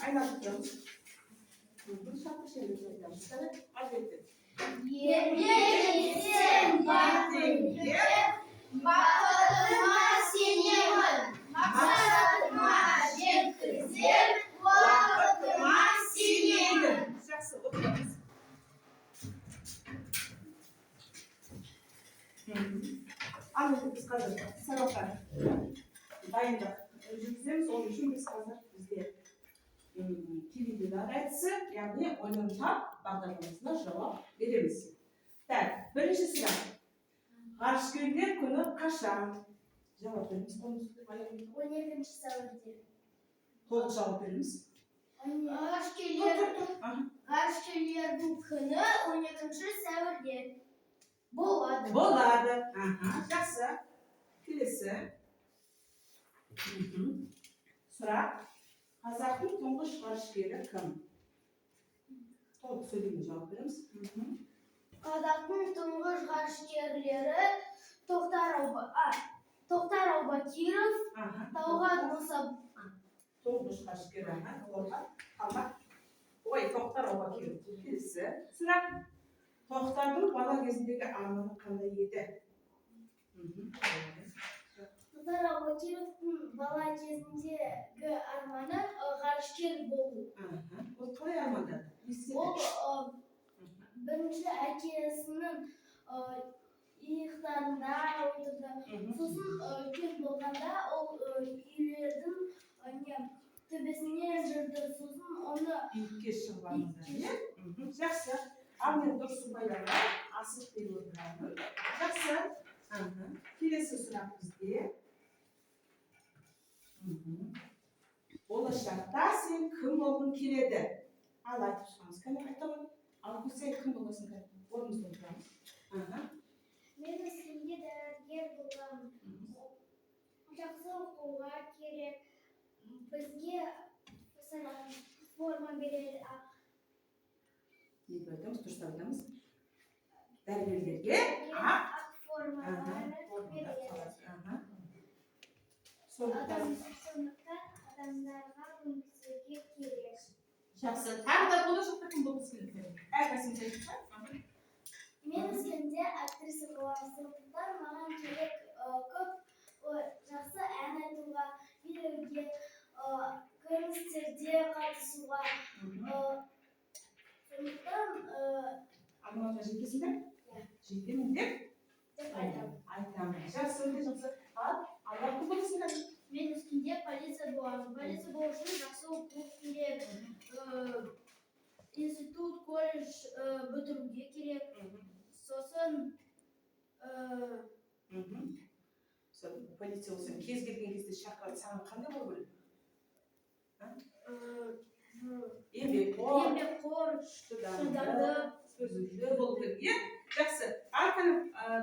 Aynen tutuyoruz. Şarkı şeyleri söylüyoruz. Evet, hallettik. Yemin batınca bakılıma sinemin, maksadıma yetkizim, vakıtıma sinemin. Жақсы, отырыңыз. Анны біз қазір сабаққа дайындық жүргіземіз. Ол үшін біз қазір бізде келелі әдісі, яғни ойлан тап бағдарламасына жауап береміз. Так, бірінші сұрақ. Ғарышкерлер күні қашан? Жауап беріңіз. 12 сәуірде. Толық жауап беріңіз. Ғарышкерлердің күні 12 сәуірде. Болады. Болады. Жақсы. Келесі. Сұрақ. Қазақтың тұңғыш ғарышкері кім? Толық сөйлеймін, жауап береміз. Қазақтың тұңғыш ғарышкерлері Тоқтар Аубакиров, Талғат Мұсабаев. Тұңғыш ғарышкері Тоқтар Аубакиров. Келесі. Сұрақ. Тоқтардың бала кезіндегі арманы қандай еді? Тоқтар Аубакировтың бала кезіндегі арманы ғарышкер болу. Ол қалай армандады? Ол бірінші әкесінің иықтарында отырды. Сосын үлкен болғанда ол үйлердің төбесіне жүрді. Сосын оны биікке шығып алды. Жақсы. Ал мен дұрысын байларға асық беріп отырамын. Жақсы. Келесі сұрақ бізде. Болашақта сен кім болғың келеді? Ал айтып шығамыз. Кәне айтамын. Ал сен кім боласың? Орнымызда отырамыз. Мен өскенде дәрігер боламын. Жақсы оқуға керек. Бізге форма береді. Не айтамыз? Дұрыс айтамыз. Дәрігерлерге ақ формалар береді. Сондықтан адамдарға өмірге керек. Жақсы. Тағы да болашақта кім болғысы келеді? Әрқайсыңыз айтыңызшы. Мен өскенде актриса боламын. Сондықтан маған керек көп жақсы ән айтуға, билеуге, концерттерде қатысуға. Сондықтан арманға жетесіңдер? Жетемін деп айтамын. Жақсы, өте жақсы. Алла кім боласыңдар? Мен өскенде полиция боламын. Полиция болу үшін жақсы оқу керек. Институт, колледж бітіруге керек. Сосын полиция болсаң, кез келген кезде шақырады, саған қандай болу керек? еңбекқор, шыдамды, сөзді болу керек. Жақсы. Арқаны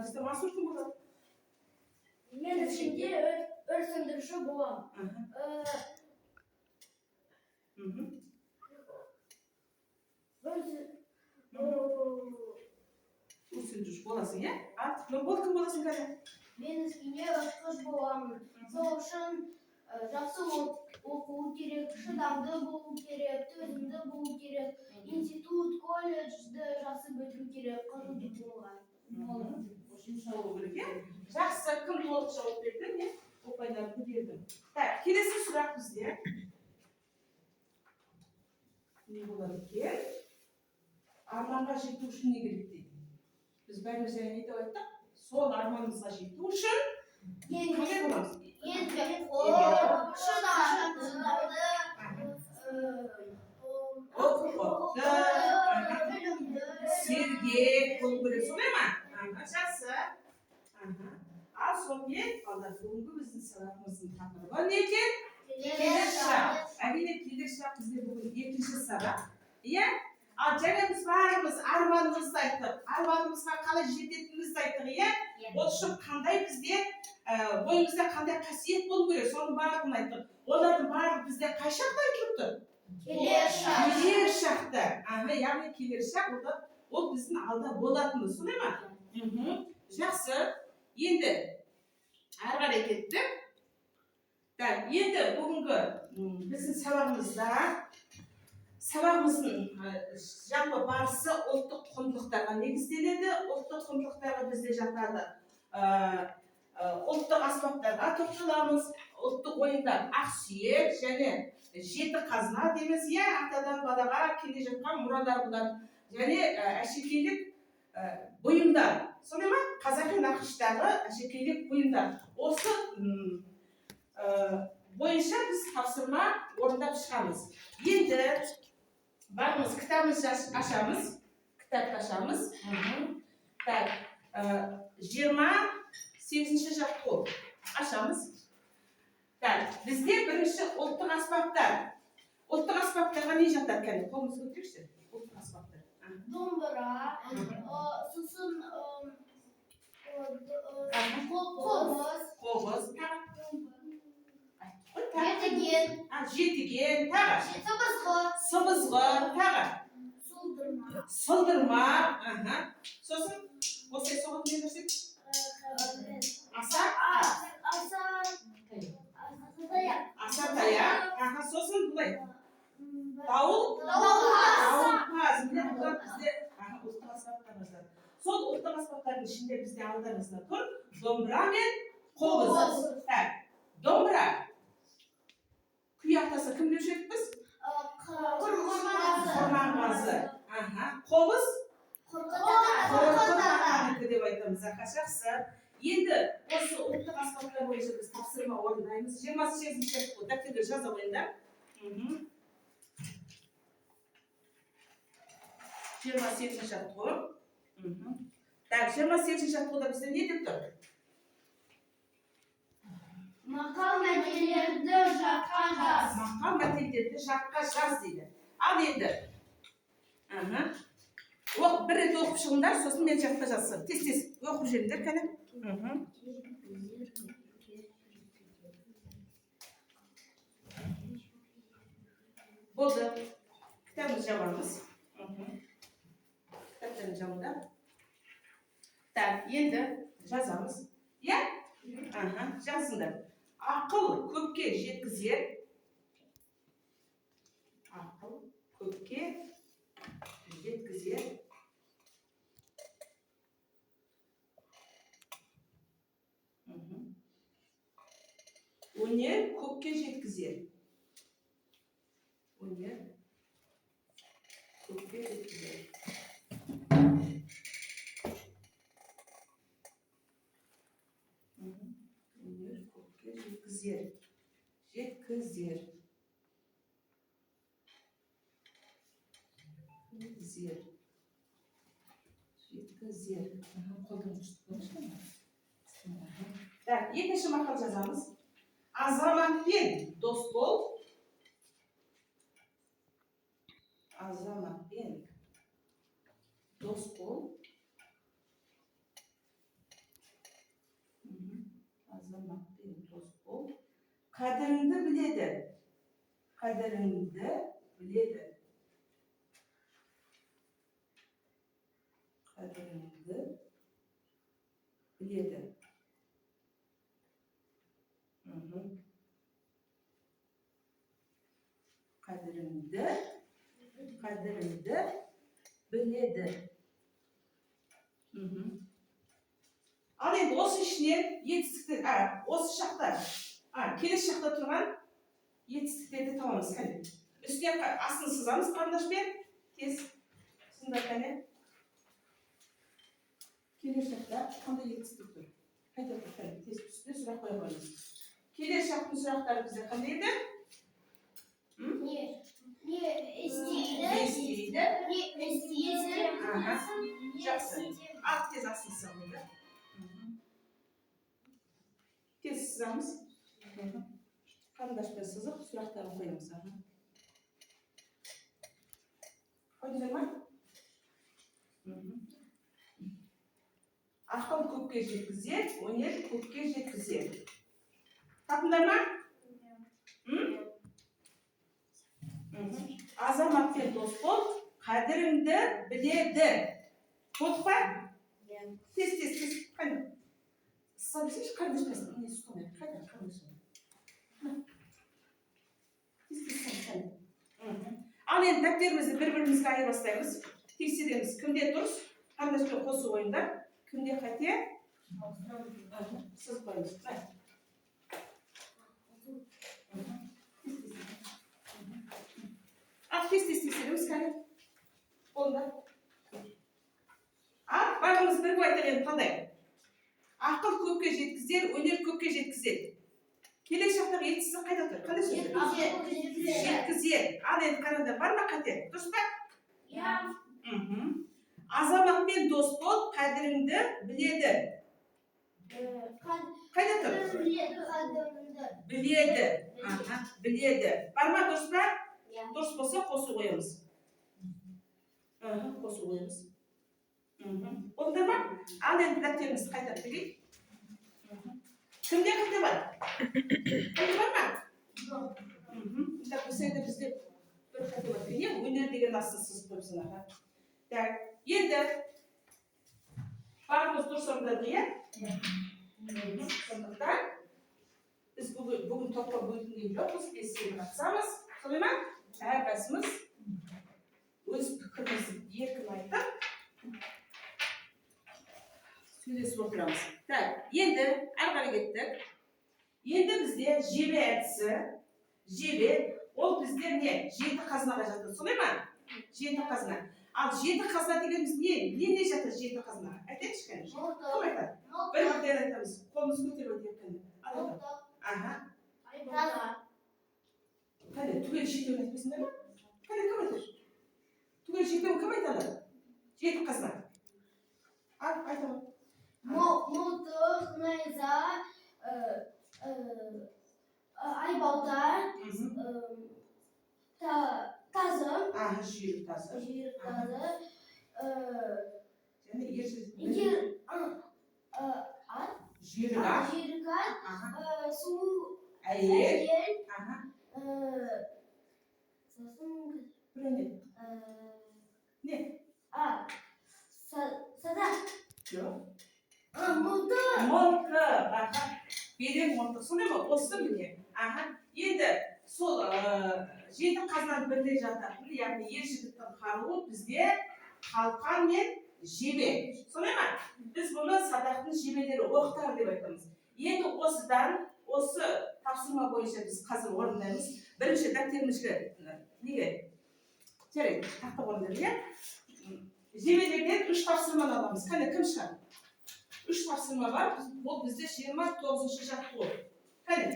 бізде Мансұр кім болады? Мен өскенде өрт сөндіруші боламын. Өрт сөндіруші боласың, е? Нұрбол кім боласың қазір? Мен өскенде ұшқыш боламын. Сол үшін жақсы оқу керек, шыдамды болу керек, төзімді болу керек. Институт, колледжді жақсы бітіру керек, қызыл дипломға. Жақсы, кім толық жауап берді? Мен ұпайларды бердім. Келесі сұрақ бізде. Не болады екен? Арманға жету үшін не керек дейді? Біз бәріміз және айтып айттық. Сол арманымызға жету үшін қандай боламыз? Еңбекқор, шыдамды, білімді, сергек болу керек, солай ма? Жақсы. Ал сонымен бүгінгі біздің сабағымыздың тақырыбы не екен? Келер шақ. Әрине келер шақ бізде бүгін екінші сабақ. Иә? Ал және біз бәріміз арманымызды айттық. Арманымызға қалай жететінімізді айттық, иә? Ол үшін қандай бізде бойымызда қандай қасиет болу керек, соның барлығын айттық. Олардың барлығы бізде қай шақта айтылып тұр? келер шақ. Келер шақта. Яғни келер шақ ол біздің алда болатыны, солай ма? Жақсы. Енді әрі қарай кеттік. Так, енді бүгінгі біздің сабағымыздың жалпы барысы ұлттық құндылықтарға негізделеді. Ұлттық құндылықтарға бізде жатады ұлттық аспаптарға тоқталамыз, ұлттық ойындар ақсүйек және жеті қазына дейміз, иә, атадан балаға келе жатқан мұрадардан және әшекейлік бұйымдар. Сондай ма? Қазақи нақыштағы әшекейлік бұйымдар. Осы бойынша біз тапсырма орындап шығамыз. Енді барымыз кітабымызды ашамыз. Кітапты ашамыз. Так, 28-ші жақтау ашамыз. Так, бізде бірінші ұлттық аспаптар. Ұлттық аспаптарға не жатады? Кәне, қолымызды көтерші. Ұлттық аспаптар. Домбыра, сосын қобыз, жетіген, тағы сыбызғы, тағы сылдырма, сосын осылай соғып не берсек? Асатаяқ, сосын бұлай дауылпаз, бізде ұлттық аспаптарымыз бар. Сол ұлттық аспаптардың ішінде бізде алдарымызда тұр домбыра мен қобыз. Домбыра күй ақтаса кім деуші едік біз? Құрманғазы. Қобыз қорқыт деп айтамыз. Жақсы. Енді осы ұлттық аспаптар бойынша біз тапсырма орындаймыз. 28-ші дәптерге жаза қойыңдар. 28-ші жаттығу. Так, 28-ші жаттығуда бізде не деп тұр? Мақал-мәтелдерді жатқа жаз. Мақал-мәтелдерді жатқа жаз дейді. Ал енді. Бір рет оқып шығыңдар, сосын мен жатқа жазсын. Тез-тез оқып жүріңдер, кәне. Болды. Кітабымызды жабамыз. Кітаптарын жабыңдар. Так, енді жазамыз. Иә? Жазыңдар. Ақыл көпке жеткізер. Ақыл көпке жеткізер. Өнер көпке жеткізер. Өнер көпке жеткізер. Өнер көпке жеткізер. Жеткізер. Жеткізер. Так, екінші мақал жазамыз. Азаматпен дос бол. Азаматпен дос бол. Азаматпен дос бол. Қадіріңді біледі. Қадіріңді біледі. Қадіріңді біледі. Қадіріңді біледі. Ал енді осы ішінен етістіктер, осы шақта, келесі шақта тұрған етістіктерді табамыз. Үстіне астын сызамыз қарындашпен. Тез сызыңдар кәне. Келесі шақта қандай етістік тұр? Қайта тұр, тез үстіне сұрақ қоя қойыңыз. Келесі шақтың сұрақтары бізде қандай еді? Не істейді? Жақсы. Ал тез астын сызамыз. Тез сызамыз. Қарындашпен сызып, сұрақтарын қоямыз. Қойдыңдар ма? Ақыл көпке жеткізер, өнер көпке жеткізер. Таптыңдар ма? Азаматпен дос бол, қадіріңді біледі. Болдық па? Тез. Қайда? Сабысыншы қарындашпен. Не сұқтамайды. Қайда? енді дәптерімізді бір-бірімізге айырбастаймыз. Тексереміз, кімде дұрыс, қандайшылық қосу ойындар, кімде қате. Сыз қойыңыз. Тез-тез тексереміз, кәне. Қолда. Барлығымыз бір айтайын қандай? Ақыл көпке жеткізер, өнер көпке жеткізер. Келесі жақтағы етсіз қайда тұр? Қандай сөз? Жеткізер. Ал енді қараңдар, бар ма қате? Дұрыс па? Иә. Азаматпен дос бол, қадіріңді біледі. Қайда тұр? Біледі. Біледі. Бар ма дұрыс па? Дұрыс болса қосу қоямыз. Қосу қоямыз. Олда ма? Ал енді дәптерімізді қайтап білейік. Кімде қате бар? Қате бар ма? Осы бізде бір қате бар. Не? Өнер деген асты сызып қойыпсың. Енді барлығымыз дұрыс орындадық, иә? Сондықтан біз бүгін топқа бөлінген жоқпыз, 5-7 қатысамыз. Солай ма? Әрқайсымыз өз пікірімізді еркін айтып сөйлесіп отырамыз. Енді әрі қарай кеттік. Енді бізде жебе әдісі, жебе, ол бізде не? 7 қазынаға жатыр. Солай ма? 7 қазына. Ал 7 қазына дегеніміз не? Не жатыр 7 қазына? Айтайықшы кәне. Кім айтады? Бір-бірден айтамыз. Қолымыз көтеріп өтейік кәне. Кәне, түгел жетеуін айтпайсыңдар ма? Кәне, кім айтыр? Түгел жетеуін кім айтады? 7 қазына. Айтамын. Мылтық, найза, айбалта, тазы, жүйрік тазы. жүйрік тазы, Және жүйрік ат, су, әйел. Не? Сада. Жоқ. Мылтық. Мылтық. Берен мылтық. Сондай ма? Осы міне. Енді сол 7 қазынаның бірінде жататын, яғни ер жігіттің қаруы бізде қалқан мен жебе. Сондай ма? Біз бұны садақтың жебелері оқтар деп айтамыз. Енді осыдан, осы тапсырма бойынша біз қазір орындаймыз. Бірінші дәптерімізге неге? Жарайды, тақта орындайды, иә? Жебелерден 3 тапсырманы аламыз. Қане, кім шығар? 3 тапсырма бар. Бұл бізде 29-шы жақ бол. Қане?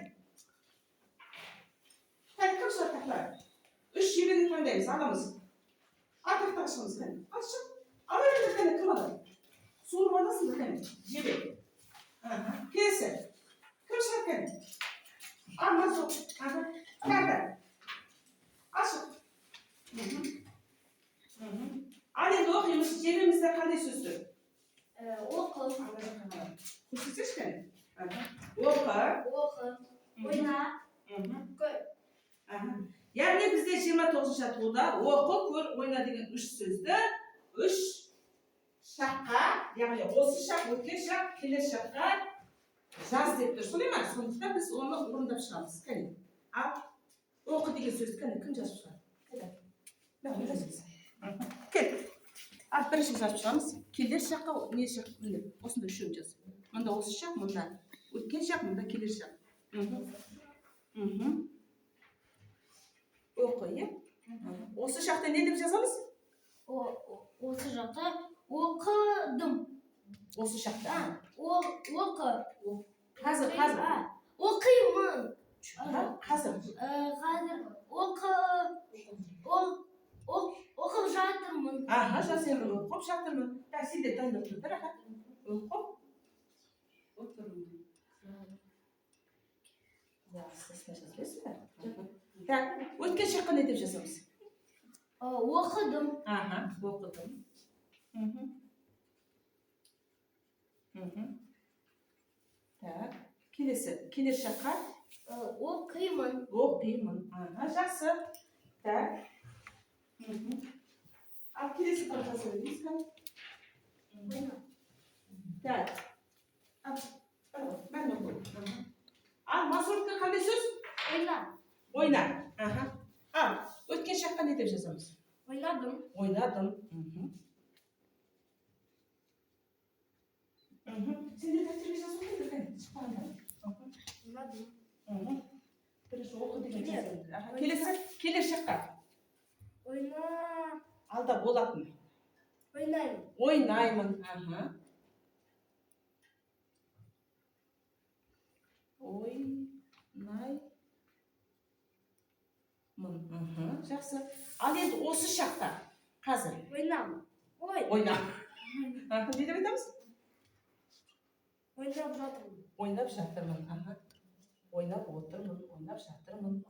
Қане, кім шығар тақта? 3 жебені таңдаймыз, аламыз. Тақта шығымыз, қане? Ашық. Ала енді қане, кім алады? Суырып аласың да, қане? Жебе. Келесі. Кім шығар қане? Мазок. Қәрді. Ашық. Ал енді оқимыз, жебемізде қандай сөз тұр? Оқы. Көрсетсеш кәне? Оқы. Ойна. Көр. Яғни бізде 29-шы туылда оқы, көр, ойна деген 3 сөзді 3 шаққа, яғни осы шақ, өткен шақ, келер шаққа жаз деп тұр. Солай ма? Сондықтан біз оны орындап шығамыз. Кәне? Ал оқы деген сөзді кәне кім жазып шығар? Кел. Бірінші жазып шығамыз. Келер шаққа, не шақ? Осында үшеуін жаз. Мұнда осы шақ, мұнда өткен шақ, мұнда келер шақ. Оқы, е? Осы шақта не деп жазамыз? Осы жақта оқыдым. Осы шақта? Оқы. Қазір. Оқимын. Қазір. Оқып жатырмын. Жасаймын, оқып жатырмын. Сен де дайындап тұрдар, оқып отырмын. Өткен шаққа не деп жазамыз? Оқыдым. Оқыдым. Келесі, келер шаққа? Оқимын. Оқимын. Жақсы. Ал келесі қағазға сөйлейміз кәне? Ал мазурка қандай сөз? Ойна. Ойна. Ал өткен шаққа жаққа не деп жазамыз? Ойнадым. Ойнадым. Сендер дәптерге жазу керек, шықпаңдар. Ойнадым. Бірінші оқы деген жазыңдар. Келесі жаққа. Ойна. Алда болатын. Ойнаймын. Ойнаймын. Ойнаймын. Жақсы. Ал енді осы шақта. Қазір. Ойнамын. Ойнап. Не деп айтамыз? Ойнап жатырмын. Ойнап жатырмын. Ойнап отырмын. Ойнап жатырмын.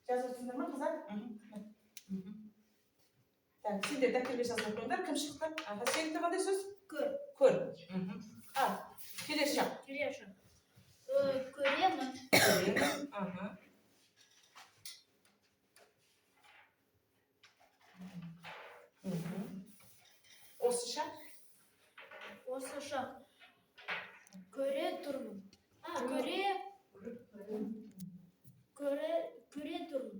Жазып ма қыздар? Сендер дәптерге жазып қойыңдар. Кім шықты? Сенікі қандай сөз? Көр. Келесі жақ. Көремін. Осы шақ. Көре тұрмын. Көре тұрмын. Көріп. Көріп тұрмын.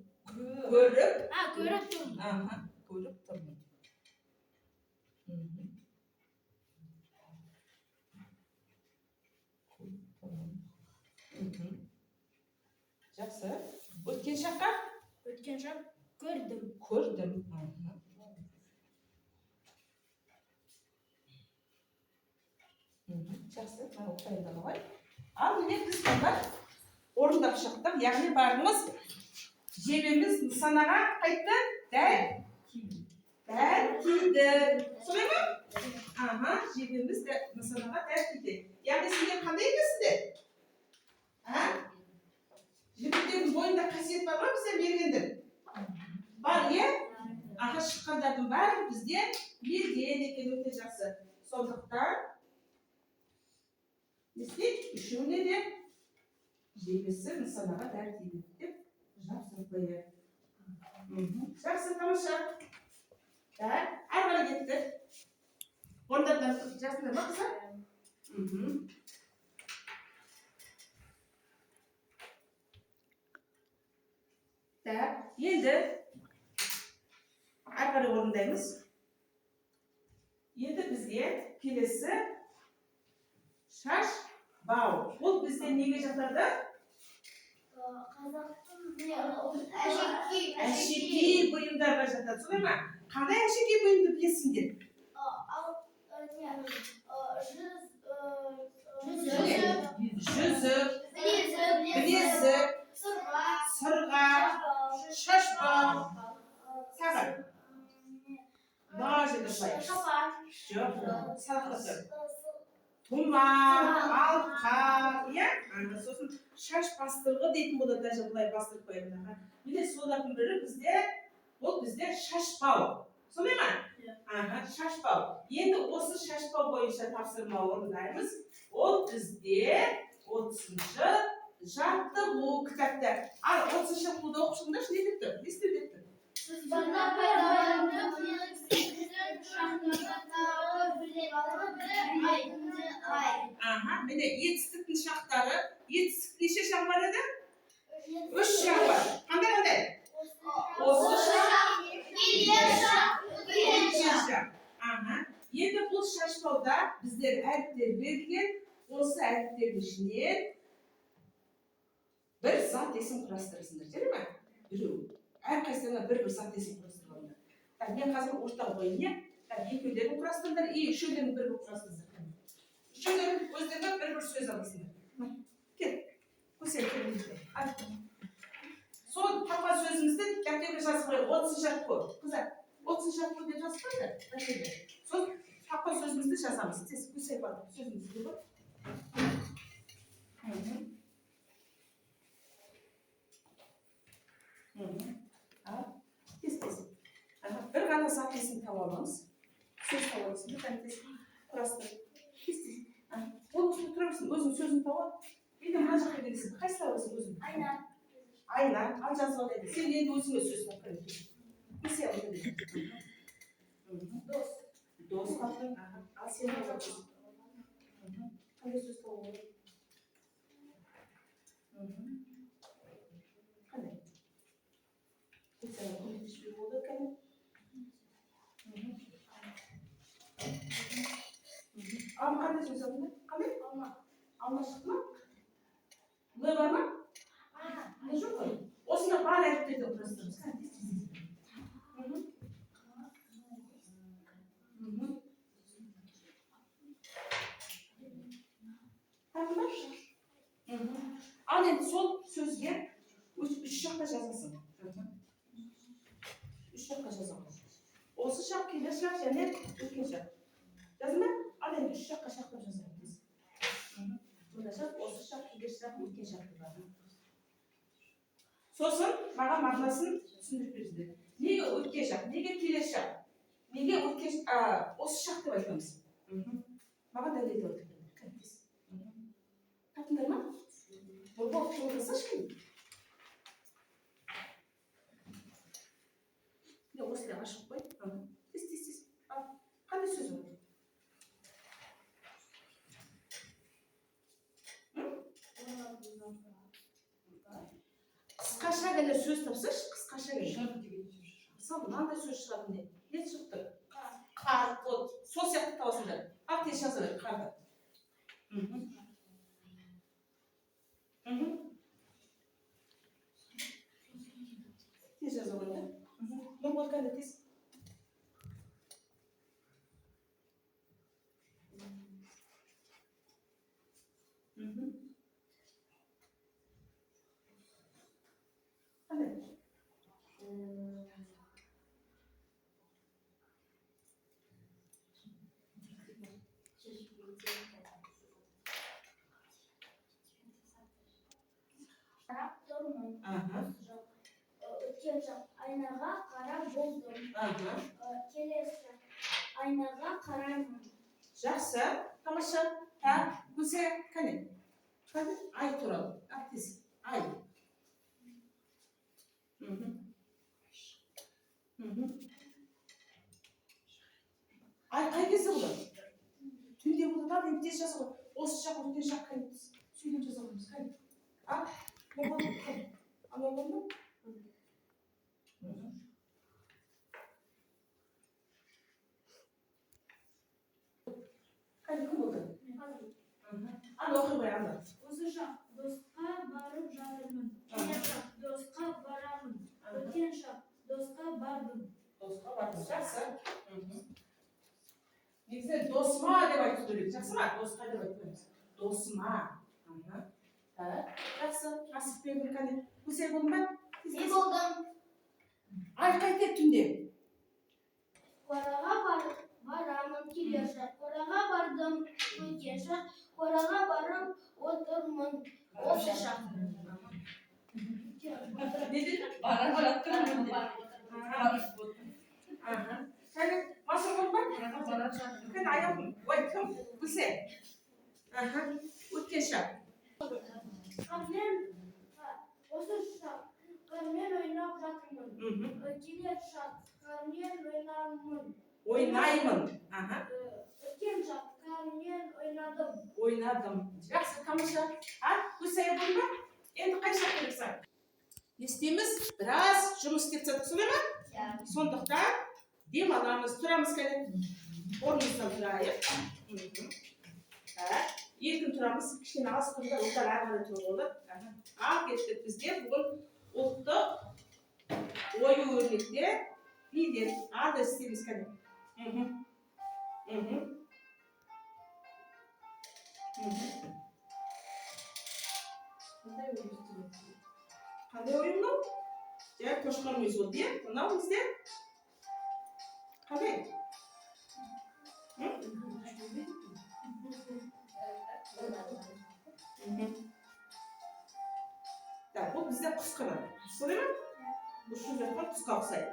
Көріп тұрмын. Жақсы. Өткен шаққа? Өткен шақ көрдім. Жақсы. Оқайын ғой. Ал міне біз сонда орындап шықтық. Яғни барымыз жебеміз нысанаға қайтты. Дәл тиді. Солай ма? Жебеміз нысанаға дәл тиді. Яғни сендер қандай екенсіңдер? Жігіттердің бойында қасиет бар ма бізде бергендер? Бар, е? Шыққандардың бәрі бізде берген екен, өте жақсы. Сондықтан үшеуіне де жебесі нысанаға дәл тиді деп жапсырып қояйық. Жақсы, тамаша. Ары қарай кеттік. Орындардан жазыңдар ма қыздар? Енді ары қарай орындаймыз. Енді бізге келесі шаш бау. Ол бізде неге жатады? Әшекей бұйымдарға жатады. Солай ма? Қандай әшекей бұйымды білесіңдер? Жүзік, білезік, сырға, шашбау, сағыр. Жоқ, салқысы. Тумақ, алқа, сосын шаш бастырғы дейтін болады, даже бұлай бастырып қояды. Міне солардың бірі бізде шашбау. Солай ма? Шашбау. Енді осы шашбау бойынша тапсырма орындаймыз. Ол бізде 30-шы жаттығу кітапта. Ал 30-шы жаттығуды оқып шығыңдаршы, не деп тұр? Не істеу деп тұр? Сызбаны пайдаланып, еңсіздің шақтағы тағы білек айдынды ай. Міне етістіктің шақтары. Етістік неше шақ бар еді? 3 шақ бар. Қандай? Осы шақ, келесі шақ. Енді бұл шашбауда біздер әріптер берілген. Осы әріптердің ішінен бір зат есім құрастырысыңдар, жері ме? Біреу. Әрқайсына бір зат есім құрастырғандар. Мен қазір ортақ ойын, екеулерін құрастырыңдар, үшеулерін бір құрастырыңдар. Үшеулерін өздеріне бір сөз аласыңдар. Кел, көсел келіңіздер. Сол тапқан сөзімізді дәптерге жазып қойып, 30 жақ қой. Қыздар, 30 жақ қой деп жазып қойды. Сол тапқан сөзімізді жазамыз. Тез көсел бар сөзімізді қой. Бір ғана зат есін тауып аламыз. Сөз тауып аламыз. Бір ғана есін құрастырып. Ол үстіне тұра берсін, өзің сөзін тауып. Енді мына жаққа келесің. Қайсы тауып өзің? Айна. Ал жазып алайын. Сен енді өзіңе сөз тауып көресің. Көсе алайын. Дос қатын. Ал сен қандай сөз табуға болады? Қандай? Саған көмектеспей болады екен. Алма қандай сөз табылды? Қандай? Алма. Алма шықты ма? Л бар ма? Не жоқ қой. Осында бар әріптерді құрастырамыз. Ал енді сол сөзге үш жаққа жазасың. Үш жаққа жазамыз. Осы шақ, келесі шақ және өткен шақ. Жаздың ба? Ал енді үш жаққа шақтап жазамыз. Мына шақ, осы шақ, келесі шақ, өткен шақ. Сосын маған мағынасын түсіндіріп беріңіздер. Неге өткен шақ? Неге келесі шақ? Неге осы шақ деп айтамыз? Маған дәлелдеп отырыңдар. Таптыңдар ма? Бұл оқытылғансашы кім? Осылай ашып қой. Тез. Қандай сөз бар? Қысқаша ғана сөз тапсашы, қысқаша ғана. Мысалы, мынандай сөз шығатын не? Не шықты? Қар, сол сияқты табасыңдар. Ал тез жаза бер, қарды. Тез жаза бер. Бұл қандай тез? Қандай? Қарап тұрмын. Ага. Өткен шақ айнаға қарап болдым. Ага. Келесі айнаға қараймын. Жақсы, тамаша. Көсе, қане? Қане? Ай туралы. Тез. Ай. Ай қай кезде болады? Түнде болады, енді тез жаза ғой. Осы шақ, өткен шақ қане? Сөйлеп жаза қоймыз, қане? Не болды? Қане? Ана болды ма? Қане, кім болды? Ана оқи қой, ана. Осы шақ досқа барып жатырмын. Келесі шақ досқа барамын. Өткен шақ досқа бардым. Досқа бардым. Жақсы. Негізінен досыма деп айту керек. Жақсы ма? Досқа деп айтпаймыз. Досыма. Жақсы. Асып бердім, қане? Көсе болдың ба? Не болдым? Ай қайтеді түнде. Қораға барамын. Келесі шақ қораға бардым. Өткен шақ қораға барып отырмын. Осы шақ. Не деді? Барып жатырмын. Қане? Машыр болды ма? Қане аяғым? Ой, кім? Көсе. Өткен шақ. Осы шақ қармен ойнап жатырмын. Келесі шақ қармен ойнаймын. Ойнаймын. Өткен шақ қармен ойнадым. Ойнадым. Жақсы, тамаша. Көсе болды ма? Енді қай шақ керек саған? Не істейміз? Біраз жұмыс істеп жатырмыз, солай ма? Сондықтан демаламыз, тұрамыз, кәне? Орнымыздан тұрайық. Еркін тұрамыз, кішкене алыс тұрда, ұлттар әрі тұру болады. Ал кеттік бізде бүгін ұлттық ою өрнекте биден ады істейміз, кәне? Қандай ойын мынау? Жай қошқан өз болды, е? Мынау бізде? Қандай? Бұл бізде құс қанат. Солай ма? Ұшып жатқан құсқа ұқсайды.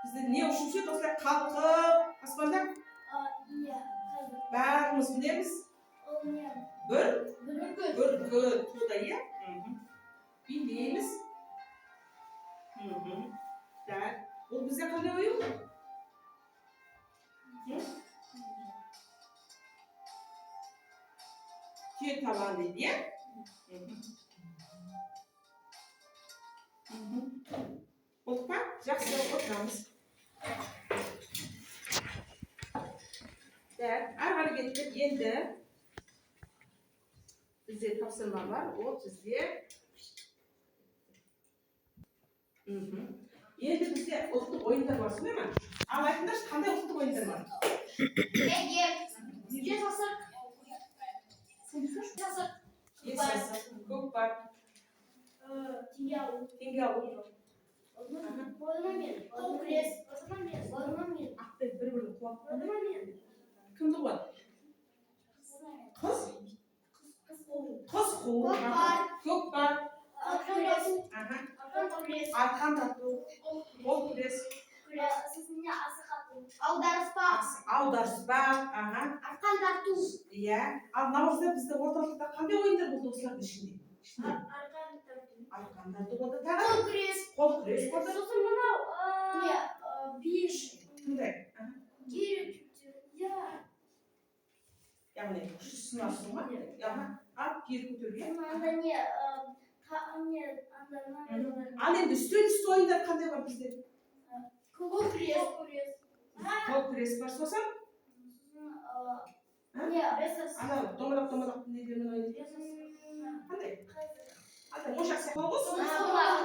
Бізде не ұшып жүреді? Осылай қалқып, аспанда? Иә. Бәріміз білеміз. Бүркіт. Туда, иә? Билейміз. Бұл бізде қандай ойын? Түйе табан дейді, иә? Болдық па? Жақсы, отырамыз. Так, ары қарай кеттік. Енді бізде тапсырма бар. Ол бізде енді бізде ұлттық ойындар бар, сондай ма? Ал айтыңдаршы, қандай ұлттық ойындар бар? Көкпар, теңге алу. Ақтай бір-бірін қуат. Кімді қуат? Қыз? Қыз қуу. Көкпар. Арқан тарту. Қол күрес. Аударыспақ. Арқан тарту. Иә. Ал наурызда бізде орталықта қандай ойындар болды осылардың ішінде? Арқан тарту болды. Қол күрес. Қол күрес болды. Сосын мынау биш. Қандай? Керек. Яғни күш сынасу ма? Ат киер көтеруге. Ал енді үстел ойындар қандай бар бізде? Қол күрес. Қол күрес бар, сосын? Анау домалақ недермен ойнайды. Қандай? Ошақ сияқты.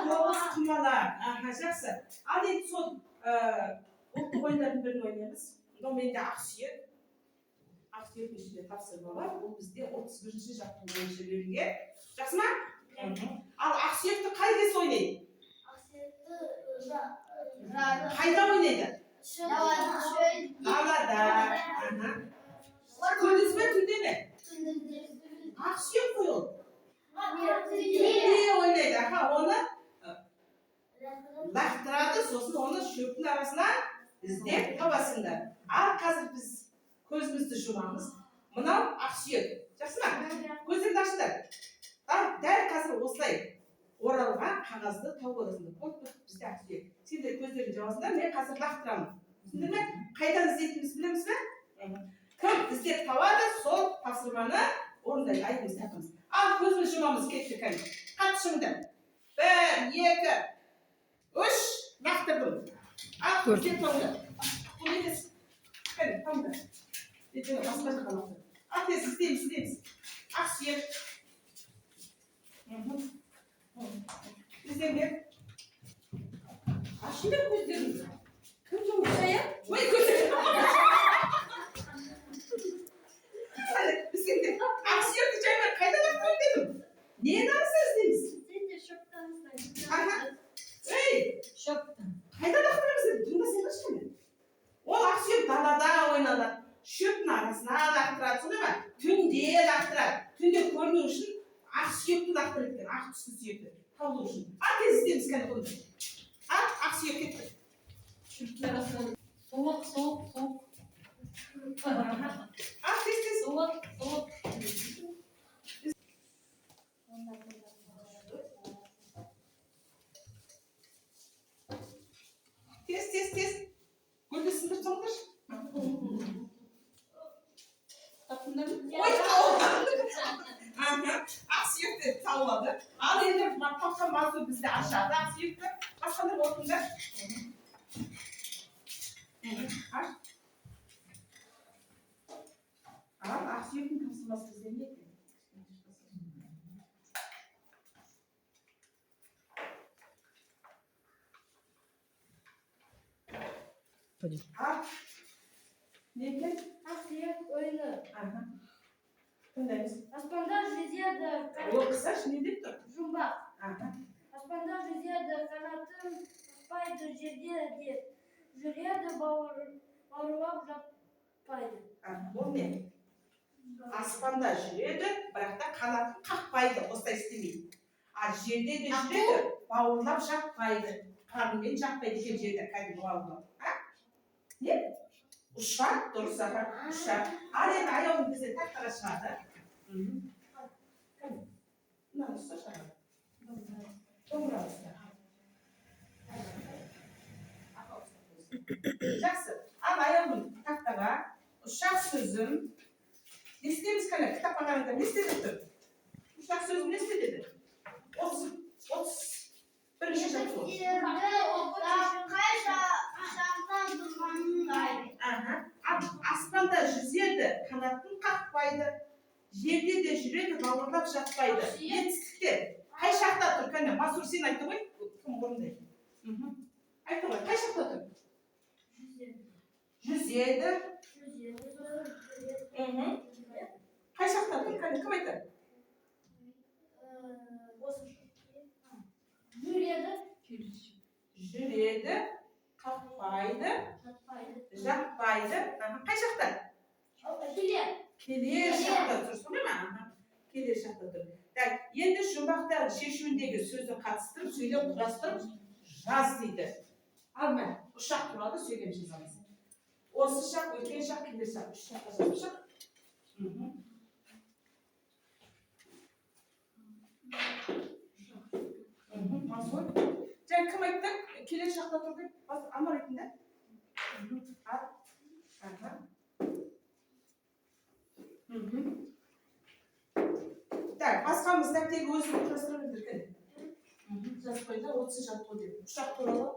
Тоғыз құмалақ. Жақсы. Ал енді сол ұлттық ойындардың бірін ойнаймыз. Менде ақсүйек. Ақсүйектің ішінде тапсырма бар. Ол бізде 31-ші жаттығу бойынша берілген. Жақсы ма? Ал ақсүйекті қай кез ойнайды? Қайда ойнайды? Далада. Күндіз бе, түнде ме? Ақсүйек қой ол. Түнде ойнайды. Оны лақтырады, сосын оны шөптің арасына іздеп табасыңдар. Ал қазір біз көзімізді жұмамыз. Мынау ақсүйек. Жақсы ма? Көздерді ашыңдар. Дәл қазір осылай оралған қағазды тауып аласыңдар. Вот бізде ақсүйек. Сендер көздерін жабасыңдар, мен қазір лақтырамын. Түсіндіңдер ме? Қайдан іздейтінімізді білеміз бе? Кім іздеп табады, сол тапсырманы орындайды. Айтыңыз, тапыңыз. Ал көзіміз жұмамыз, кетті кәне. Қатты жұмыңдар. 1, 2, 3, лақтырдым. Ал іздеп табыңдар. Бұл емес. Кәне, табыңдар. Ертеңі басқа жаққа лақтыр. Ал тез іздейміз. Ақсүйек. Іздеңдер. Ашыңдар көздеріңді. Кім жұмыста, я? Ой, көздеріңді. Іздеңдер. Ақсүйекті жайма қайда лақтырып дедім? Нені арыса іздейміз? Ей, қайда лақтырамыз дедім? Тыңдасыңдар шыққанмен. Ол ақсүйек далада ойнады. Шөптің арасына лақтырады, сонда ма? Түнде лақтырады. Түнде көріну үшін ақсүйекті лақтырып кеткен, ақ түсті сүйекті табылу үшін. Тез іздейміз кәне қолды. Ақсүйек кетті. Шөптің арасынан соғық. Тез. Соғық. Тез. Гүлді сындырып салыңдаршы. Таптыңдар ма? Ой, тауылды. Ақсүйекті тауылады. Ал енді тапқан басы бізді ашады. Ақсүйекті басқандар оқыңдар. Ал ақсүйектің тапсырмасы бізде не екен? Ал не екен? Ақсүйек ойыны. Тыңдаймыз. Аспанда жүзеді. Оқысашы, не деп тұр? Жұмбақ. Аспанда жүзеді, қанатын қақпайды, жерде де жүреді, бауырлап жаппайды. Ол не? Аспанда жүреді, бірақ та қанатын қақпайды, осылай істемейді. А жерде де жүреді, бауырлап жаппайды. Қарнымен жаппайды екен жерде, кәдімгі бауырлап. Не? Ұшар, дұрыс, ұшар. Ал енді аяғын бізде тақтаға шығады. Мынаны ұста шығады. Домбыра ұста. Жақсы. Ал аяғын тақтаға, ұшақ сөзім. Естеміз кәне, кітапқа қараңдар. Ne istedin? Uşak sözü ne istedi? 31. şart bu. Aha. Аспанда жүзеді, қанатын қақпайды. Жерде де жүреді, бауырлап жатпайды. Етістіктер. Қай шақта тұр? Кәне, Масур сен айтты ғой? Кім орындайды? Айтты ғой, қай шақта тұр? Жүзеді. Қай шақта тұр? Кәне, кім айтты? Жүреді, қақпайды, жатпайды. Қай шақта? Келер шақта тұр, солай ма? Келер шақта тұр. Енді жұмбақтар шешуіндегі сөзді қатыстырып, сөйлем құрастырып жаз дейді. Ал мә, үш шақ туралы сөйлем жазамыз. Осы шақ, өткен шақ, келер шақ. Үш шақта жазып шақ. Мансур. Жаңа кім айтты? Келер шақта тұр деп, Амар айтты да? Так, басқамыз дәптерге өзін құрастырып өндірген. Жазып қойды, 30 шақ тұр деп. Үш шақ туралы,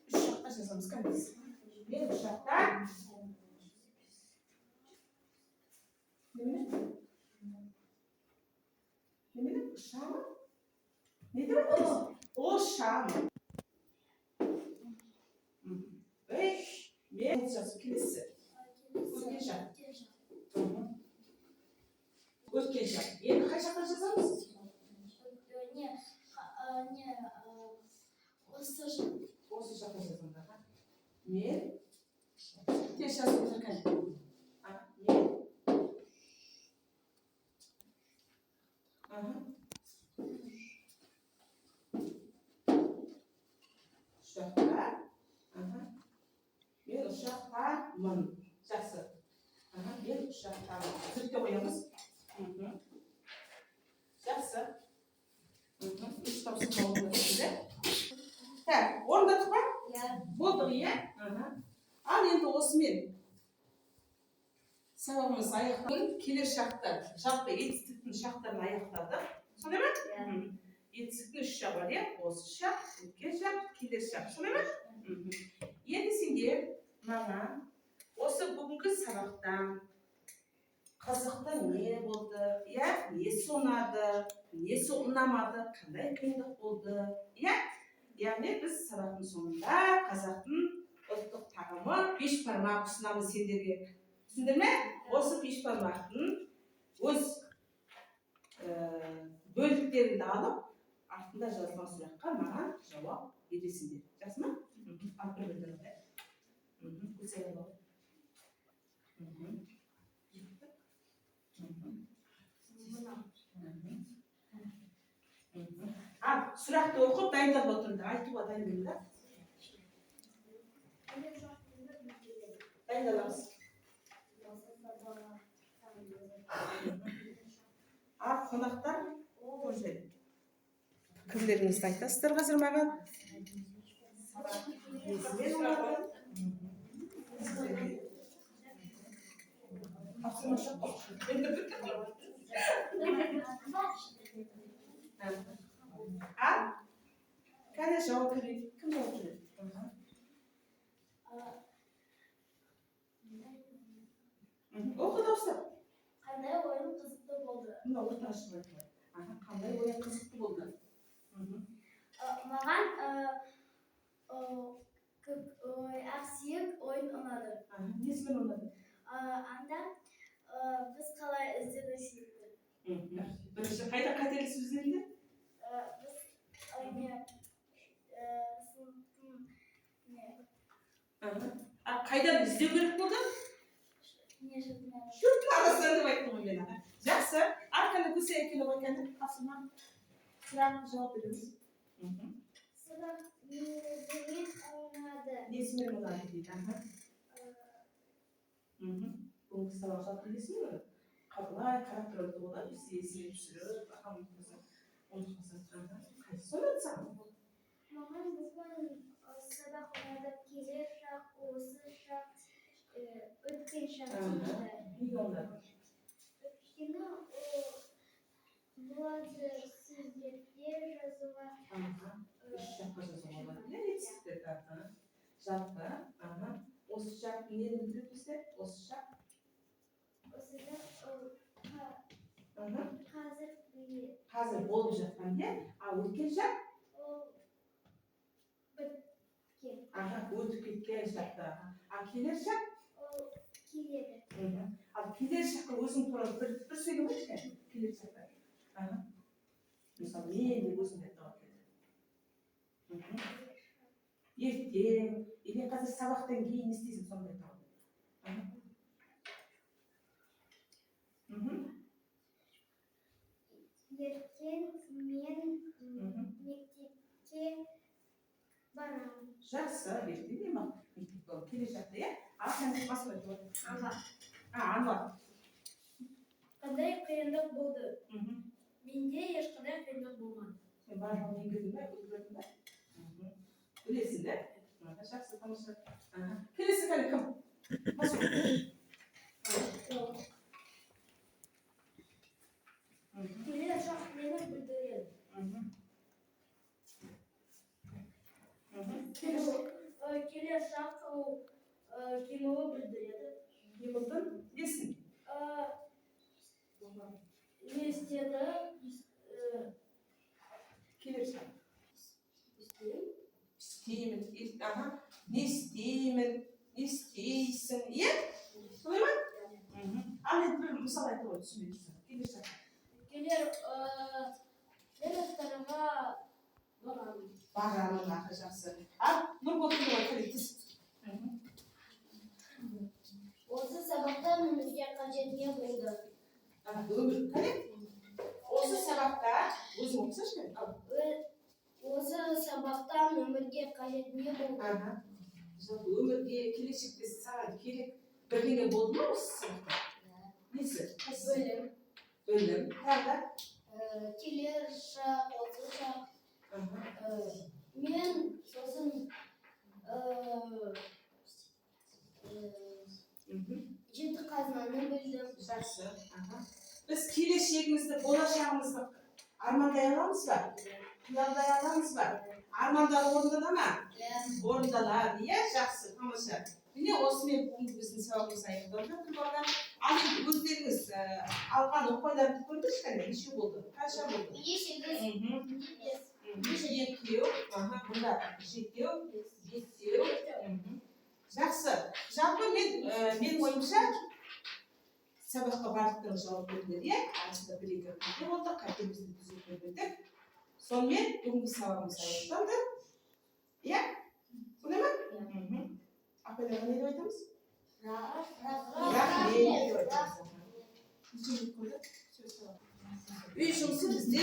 үш шақта жазамыз. Кәміз. Мен үш шақта. Немені? Шамы? Не деп айтамыз? О, шамы. Мен жазып келесі. Өткен шақ. Өткен шақ. Енді қай шақта жазамыз? Осы шақта жазамыз. Мен тез жазып отырған. Шақта. Мен ұшақтамын. Жақсы. Мен ұшақтамын. Түртке қоямыз. Жақсы. Үш тапсыр болуы керек. Так, орындадық па? Болдық, иә? Ал енді осымен сабағымыз аяқталды. Келер шақта, жалпы етістіктің шақтарын аяқтадық. Солай ма? Етістіктің үш шағы бар, иә? Осы шақ, өткен шақ, келер шақ. Солай ма? Енді сендер маған осы бүгінгі сабақта қызықты не болды, несі ұнады, несі ұнамады, қандай қиындық болды, яғни біз сабақтың соңында қазақтың ұлттық тағамы бешбармақ ұсынамыз сендерге. Түсіндір ме? Осы бешбармақтың өз бөліктерін алып, артында жазылған сұраққа маған жауап бересіңдер. Жақсы ма? Алып бір білдірді. Көсеге бол. Ал, сұрақты оқып дайындап отырды. Айтуға дайындым да. Дайындаламыз. Ал, қонақтар қожайын. Кімдеріңізді айтасыздар қазір маған? Несімен оларды? Ал, кәне жауап берейін. Кім жауап береді? Оқы дауыстап. Қандай ойын қызықты болды? Мына ортаға шығып айтып. Қандай ойын қызықты болды? Маған ақсүйек ойын ұнады. Несімен ұнады? Анда біз қалай ізденуші едік. Бірінші қайда қателесіп іздедіңдер? Қайдан іздеу керек болды? Шүрттің арасынан деп айттым ғой мен. Жақсы. Арқаны көсеге келіп қойғанды қасыма сұрағына жауап береміз. Сұрақ несімен ұнады? Несімен ұнады дейді. Бүгінгі сабақ жалпы несімен ұнады? Қалай қарап болады, есіне түсіріп, қайсысы ұнады саған? Маған бүгін сабақ ұнады, келер шақ, осы шақ, өткен шақ ұнады. Неге ұнады? Өйткені нені білдіреді бізде? Осы шақ. Қазір болып жатқан, иә? А өткен шақ? Өтіп кеткен шақты. А келер шақ? Ал келер шаққа өзің туралы бір сөйлеп айтшы. Келер шақта. Мысалы, мен деп өзіңді айтып кетеді. Ертең, или қазір сабақтан кейін не істейсің, сондай айтып. Ертең мен мектепке барамын. Жақсы, ертең не ма? Мектепке келер шақта, иә? А сен басқа айтып отыр. Анвар. Қандай қиындық болды? Менде ешқандай қиындық болмады. Сен барлығын меңгердің бе, өзгердің бе? Білесің, да? Жақсы, тамаша. Келесі кәлі кім? Масуд. Келер шақ мені білдіреді. Келер шақ кемуі білдіреді. Кемудің несін? Не істеді? Келер шақ. İsteyim. Ne isteyim? Ne isteysin? İyi? Söyle mi? Anne bir misal ayet olur. Düşünmeyeceksin. Gelirsen. Gelir tarafa bakalım. Bakalım arkadaşlar. Nur bakımı var. Осы сабақта өмірге қажет не болды? Ömür. Hadi. Осы сабақта өзің оқысашы. Осы сабақтан өмірге қажет не болды? Өмірге келешекте саған керек бірдеңе болды ма осы сабақта? Несі? Білім. Тағы? Келер шақ, осы шақ. Мен сосын жеті қазынаны білдім. Жақсы. Біз келешегімізді, болашағымызды армандай аламыз ба? Қиялдай аламыз ба? Армандар орындала ма? Орындалады, иә? Жақсы, тамаша. Міне осымен бүгінгі біздің сабағымыз аяқталды. Ал өздеріңіз алған ұпайларды көрдіңіз кәне? Неше болды? Қанша болды? 8. Екеу, бұнда жетеу, бесеу. Жақсы. Жалпы мен ойымша сабаққа барлықтың жауап бердіңдер, иә? Арасында бір-екі қате болды, қатемізді түзетіп бердік. Сонымен бүгінгі сабағымыз аяқталды. Иә? Солай ма? Апайларға не деп айтамыз? Рахмет деп айтамыз. Үй жұмысы бізде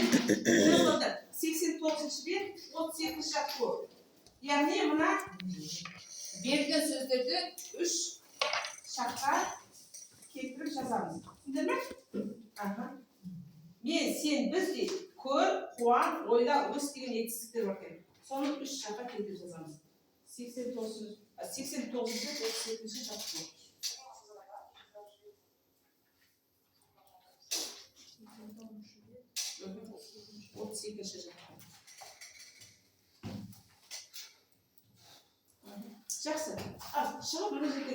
89-шы бет 32-ші шақ болды. Яғни мына берген сөздерді 3 шаққа келтіріп жазамыз. Түсіндіңдер ме? Мен, сен, біз дейді, көр, қуан, ойла, өс деген етістіктер бар екен. Соны 3 шаққа келтіріп жазамыз. 89-шы 38-ші шақ болды. 32-ші шақ. Жақсы. Шығып мына жерде